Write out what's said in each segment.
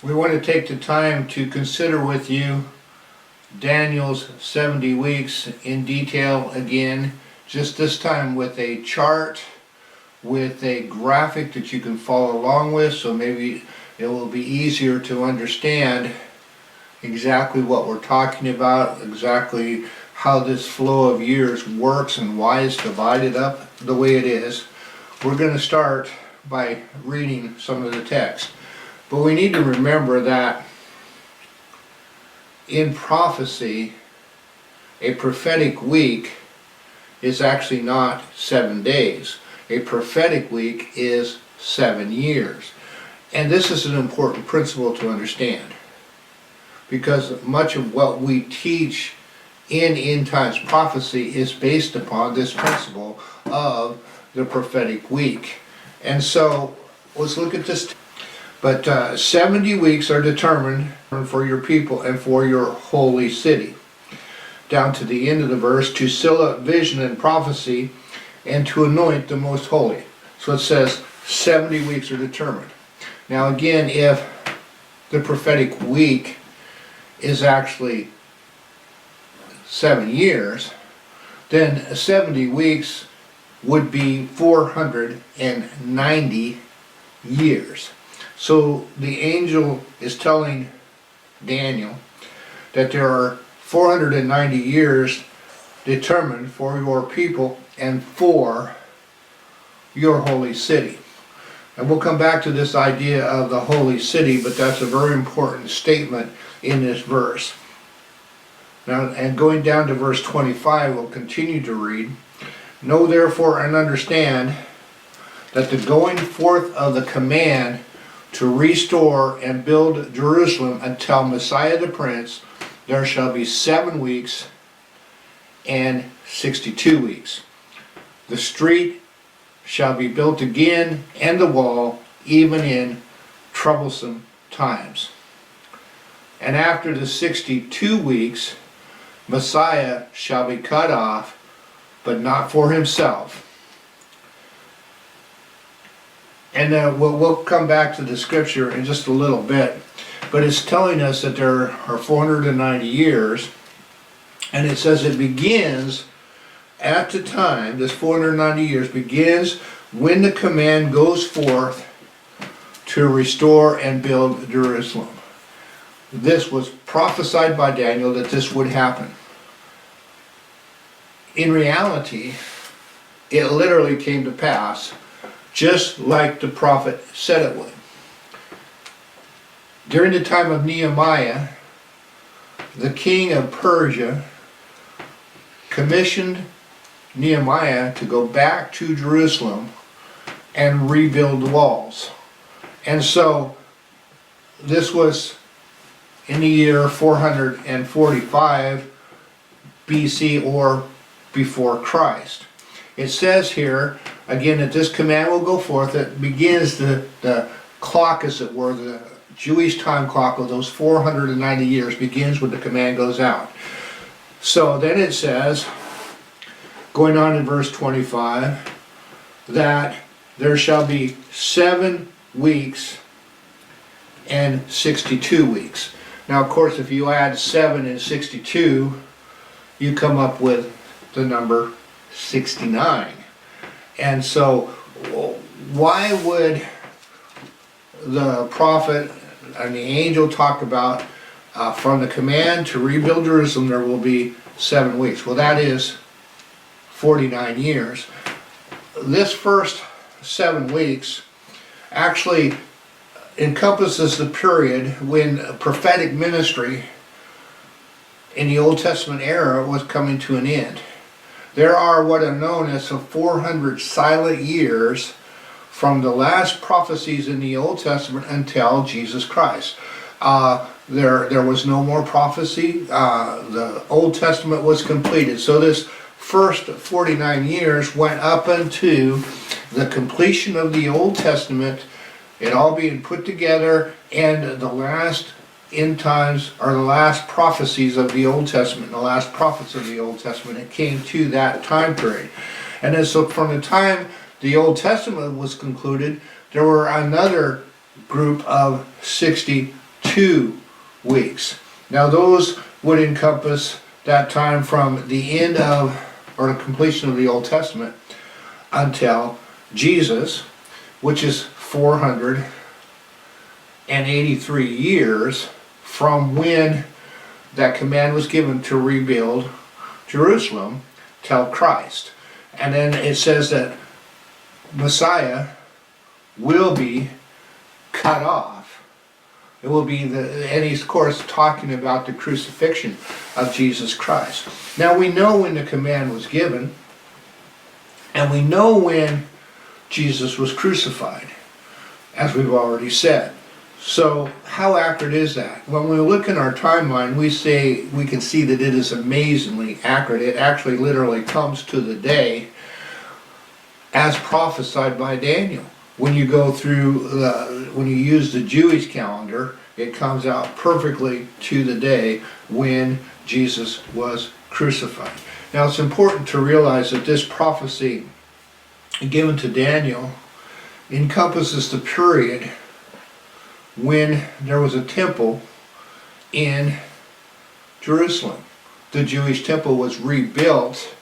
We want to take the time to consider with you Daniel's 70 weeks in detail again, just this time with a chart, with a graphic that you can follow along with, so maybe it will be easier to understand exactly what we're talking about, exactly how this flow of years works and why it's divided up the way it is. We're going to start by reading some of the text. But we need to remember that in prophecy, a prophetic week is actually not 7 days. A prophetic week is 7 years. And this is an important principle to understand, because much of what we teach in end times prophecy is based upon this principle of the prophetic week. And so let's look at this. But 70 weeks are determined for your people and for your holy city. Down to the end of the verse, to seal up vision and prophecy and to anoint the most holy. So it says 70 weeks are determined. Now again, if the prophetic week is actually 7 years, then 70 weeks would be 490 years. So the angel is telling Daniel that there are 490 years determined for your people and for your holy city. And we'll come back to this idea of the holy city, but that's a very important statement in this verse. Now, and going down to verse 25, we'll continue to read. Know therefore and understand that the going forth of the command to restore and build Jerusalem until Messiah the Prince, there shall be 7 weeks and 62 weeks. The street shall be built again, and the wall, even in troublesome times. And after the 62 weeks, Messiah shall be cut off, but not for himself. And we'll come back to the scripture in just a little bit, but it's telling us that there are 490 years, and it says it begins at the time, this 490 years begins when the command goes forth to restore and build Jerusalem. This was prophesied by Daniel that this would happen. In reality, it literally came to pass, just like the prophet said it would. During the time of Nehemiah, the king of Persia commissioned Nehemiah to go back to Jerusalem and rebuild the walls. And so this was in the year 445 BC or before Christ. It says here, again, that this command will go forth. It begins the clock, as it were, the Jewish time clock of those 490 years begins when the command goes out. So then it says, going on in verse 25, that there shall be 7 weeks and 62 weeks. Now, of course, if you add 7 and 62, you come up with the number 69. And so why would the prophet and the angel talk about from the command to rebuild Jerusalem there will be 7 weeks? Well, that is 49 years. This first 7 weeks actually encompasses the period when prophetic ministry in the Old Testament era was coming to an end. There are what are known as the 400 silent years from the last prophecies in the Old Testament until Jesus Christ. There was no more prophecy. The Old Testament was completed. So this first 49 years went up unto the completion of the Old Testament, it all being put together, and the last end times, or the last prophecies of the Old Testament, the last prophets of the Old Testament. It came to that time period. And then so from the time the Old Testament was concluded, there were another group of 60 52 weeks. Now those would encompass that time from the end of, or the completion of the Old Testament until Jesus, which is 483 years from when that command was given to rebuild Jerusalem till Christ. And then it says that Messiah will be cut off. It will be and he's of course talking about the crucifixion of Jesus Christ. Now we know when the command was given, and we know when Jesus was crucified, as we've already said. So how accurate is that? When we look in our timeline, we can see that it is amazingly accurate. It actually literally comes to the day as prophesied by Daniel. When you go through, when you use the Jewish calendar, it comes out perfectly to the day when Jesus was crucified. Now it's important to realize that this prophecy given to Daniel encompasses the period when there was a temple in Jerusalem. The Jewish temple was rebuilt.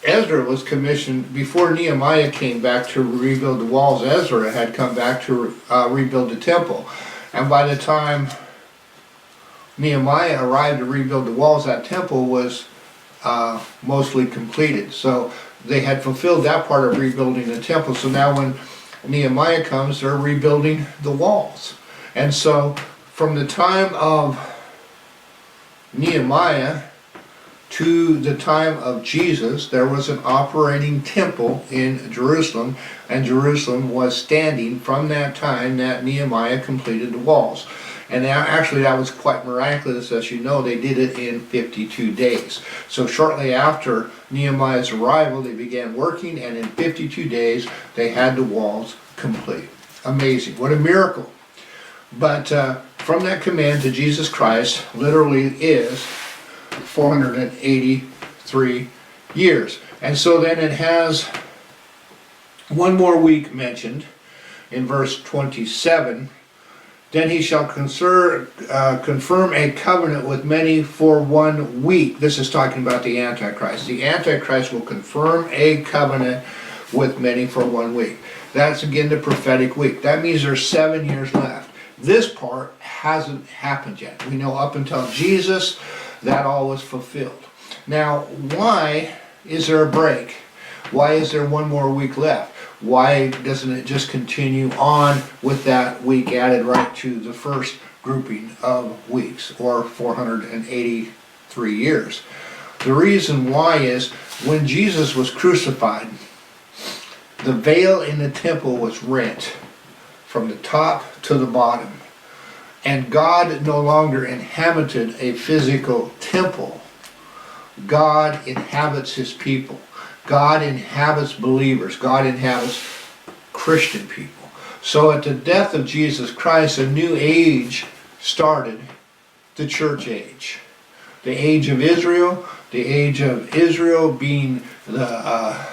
Ezra was commissioned, before Nehemiah came back to rebuild the walls, Ezra had come back to rebuild the temple. And by the time Nehemiah arrived to rebuild the walls, that temple was mostly completed. So they had fulfilled that part of rebuilding the temple. So now when Nehemiah comes, they're rebuilding the walls. And so from the time of Nehemiah to the time of Jesus, there was an operating temple in Jerusalem, and Jerusalem was standing from that time that Nehemiah completed the walls. And actually that was quite miraculous. As you know, they did it in 52 days. So shortly after Nehemiah's arrival, they began working, and in 52 days they had the walls complete. Amazing. What a miracle. But from that command to Jesus Christ literally is 483 years. And so then it has one more week mentioned in verse 27. Then he shall confirm a covenant with many for 1 week. This is talking about the Antichrist. The Antichrist will confirm a covenant with many for 1 week. That's again the prophetic week. That means there's 7 years left. This part hasn't happened yet. We know up until Jesus, that all was fulfilled. Now, why is there a break? Why is there 1 more week left? Why doesn't it just continue on with that week added right to the first grouping of weeks, or 483 years? The reason why is when Jesus was crucified, the veil in the temple was rent from the top to the bottom. And God no longer inhabited a physical temple. God inhabits his people. God inhabits believers. God inhabits Christian people. So at the death of Jesus Christ, a new age started, the church age. The age of Israel being the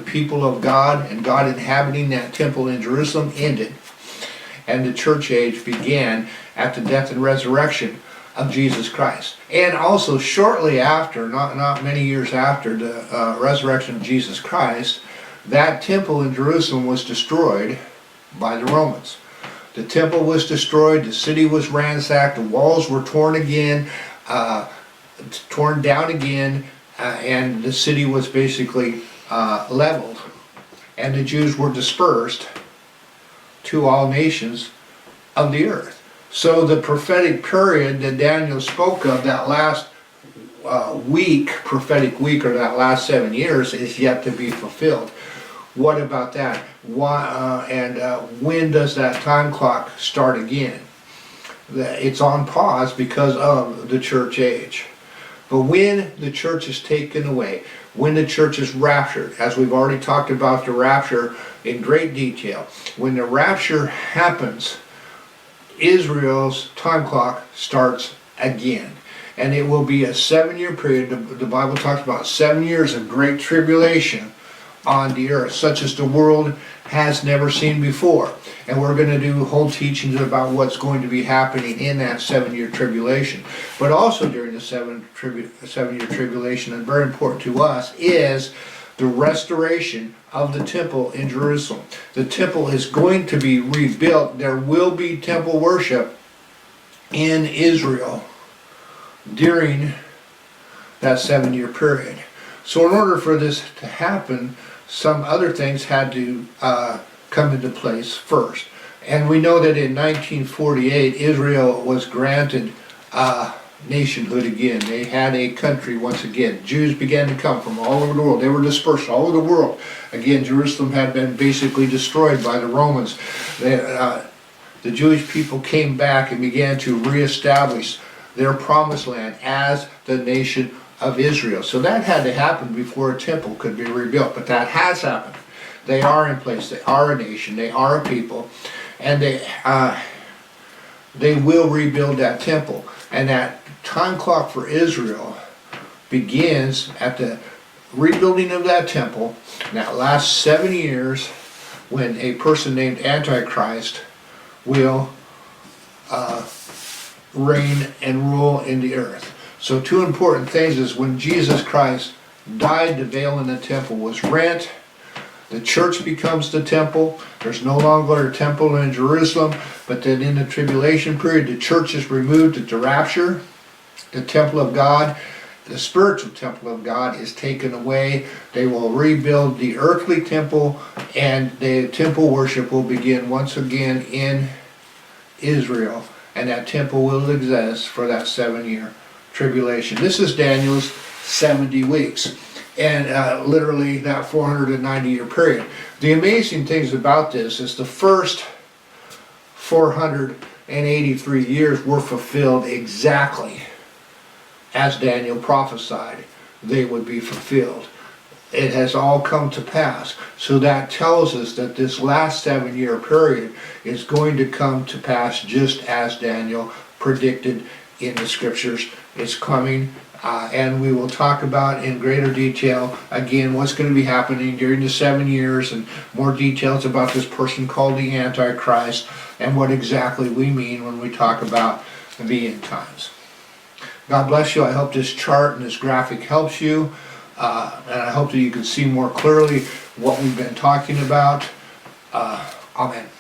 people of God, and God inhabiting that temple in Jerusalem, ended. And the church age began at the death and resurrection of Jesus Christ. And also shortly after, not many years after the resurrection of Jesus Christ, that temple in Jerusalem was destroyed by the Romans. The temple was destroyed, the city was ransacked, the walls were torn again, torn down again, and the city was basically leveled. And the Jews were dispersed to all nations of the earth. So the prophetic period that Daniel spoke of, that last prophetic week, or that last 7 years, is yet to be fulfilled. What about that? When does that time clock start again? It's on pause because of the church age. But when the church is taken away, when the church is raptured, as we've already talked about the rapture in great detail, when the rapture happens, Israel's time clock starts again. And it will be a 7-year period. The Bible talks about 7 years of great tribulation on the earth, such as the world has never seen before. And we're going to do whole teachings about what's going to be happening in that 7-year tribulation. But also during the 7-year tribulation, and very important to us, is the restoration of the temple in Jerusalem. The temple is going to be rebuilt. There will be temple worship in Israel during that 7-year period. So in order for this to happen, some other things had to come into place first. And we know that in 1948, Israel was granted nationhood again. They had a country once again. Jews began to come from all over the world. They were dispersed all over the world. Again, Jerusalem had been basically destroyed by the Romans. The Jewish people came back and began to reestablish their promised land as the nation of Israel. So that had to happen before a temple could be rebuilt. But that has happened. They are in place. They are a nation. They are a people. And they will rebuild that temple. And that time clock for Israel begins at the rebuilding of that temple. And that last 7 years, when a person named Antichrist will reign and rule in the earth. So two important things is when Jesus Christ died, the veil in the temple was rent. The church becomes the temple. There's no longer a temple in Jerusalem, but then in the tribulation period, the church is removed at the rapture. The temple of God, the spiritual temple of God, is taken away. They will rebuild the earthly temple, and the temple worship will begin once again in Israel. And that temple will exist for that 7-year tribulation. This is Daniel's 70 weeks. And literally that 490-year period. The amazing things about this is the first 483 years were fulfilled exactly as Daniel prophesied they would be fulfilled. It has all come to pass. So that tells us that this last 7-year period is going to come to pass just as Daniel predicted in the scriptures. It's coming. And we will talk about in greater detail, again, what's going to be happening during the 7 years, and more details about this person called the Antichrist, and what exactly we mean when we talk about the end times. God bless you. I hope this chart and this graphic helps you, and I hope that you can see more clearly what we've been talking about. Amen.